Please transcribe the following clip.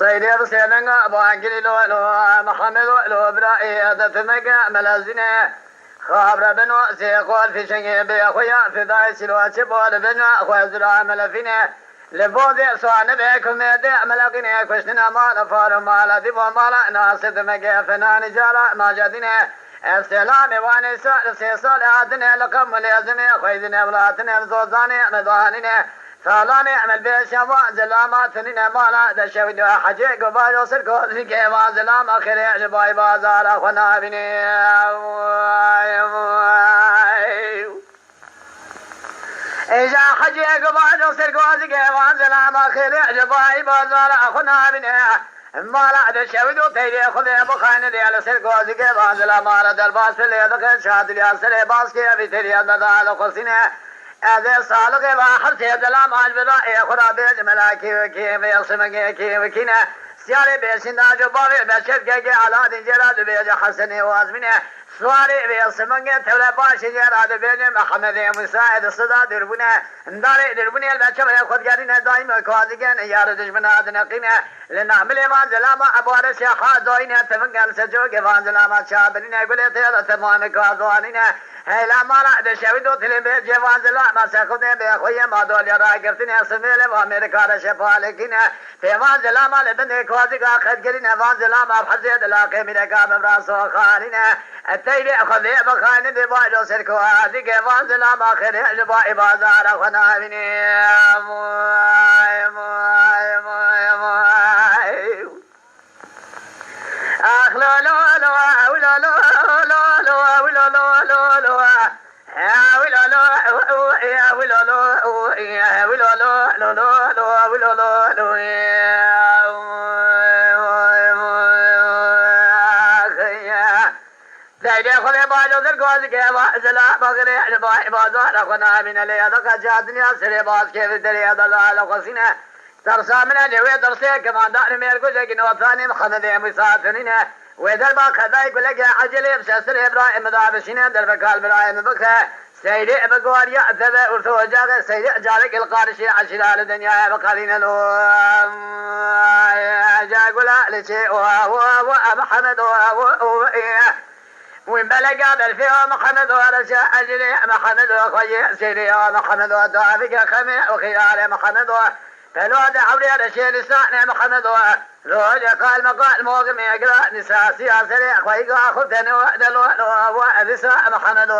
سيدي بسيدنا باقي لو محمد لو برائي تتمقى ملازنة خابر بنو سيقول في شنقي بأخويا في ذاي سلوات شبول بنو أخويا زرع ملفينة لبوذي سوان بيكم يدي ملقيني كشتنا مال فارو مال ديبو مال ناصد مقى فنان جارة ماجدينة السلام واني سال سيسال عدني لكم ملازمي خويدني بلاتني بزوزاني مدوانيني سالاني عمل بيشوا زلاماتني مالا دشوي حجي قبايل سركو زكي وزلام اخري عجباي بازار اخونا بني إجا حجي قبايل سركو زكي وزلام اخري عجباي بازار اخونا بني مالا دشوي دو تيري خذي بخان دي على سركو زكي وزلام على دلباس في اللي شاد لي سري باسكي في تيري دال قصينه هذا صالح واحد سيدلام عجبنا يخرا بيج ملاكي وكي ويصمك كي وكينا سياري بيشنا جباري بشر كي على دجرا بيج حسني وازمنه سواري بيصمك تولى باش جرا بيج محمد مساعد الصدا دربنا نداري دربنا البشر ياخذ قرينا دائما كوازيكن يا دشمنا دنقينا لنعمل ما زلام ابوار شيخ زوينا تفنقل سجوك فانزلام شابرين يقول تيلا تمام كازوانينا هلا مالا دشويدو تلبي جواز لا ما سخدي بخويا ما دول يرا قرتني سميل وامريكا رشفا لكن في واز لا ما لبني كوازي قد قرينا واز لا ما حزيد لا كاميرا براسو خالنا التيلي اخذي بخان دي باجو سركو هذيك واز لا ما خير جبا بازار خنا بني اخلو لو لو لو لو لو لو دايدي خلي باجو درقوز كيما زلا بغري عجبا بازار اخونا من اللي هذا جادني سري باز كيف دري هذا لا قصينا درسا من اللي درسي كمان دار ميركو لكن وثاني محمد مساتنين وذل باك هذا يقول لك عجلي بسسر ابراهيم دابشين دربك ابراهيم بك سيدي بقوريا ذبا ورثوجا سيدي جارك القارشي عشرال الدنيا بقالين له جاقولا لشيء وهو محمد وين بلقى بالفيه محمد ورجع أجري محمد وخي سيري محمد ودعفك خمي وخيار محمد فلود عبري رشي لسان محمد روج قال مقال موقم يقرأ نساء سياسري خويقا خذني وعدلوا وعدساء محمد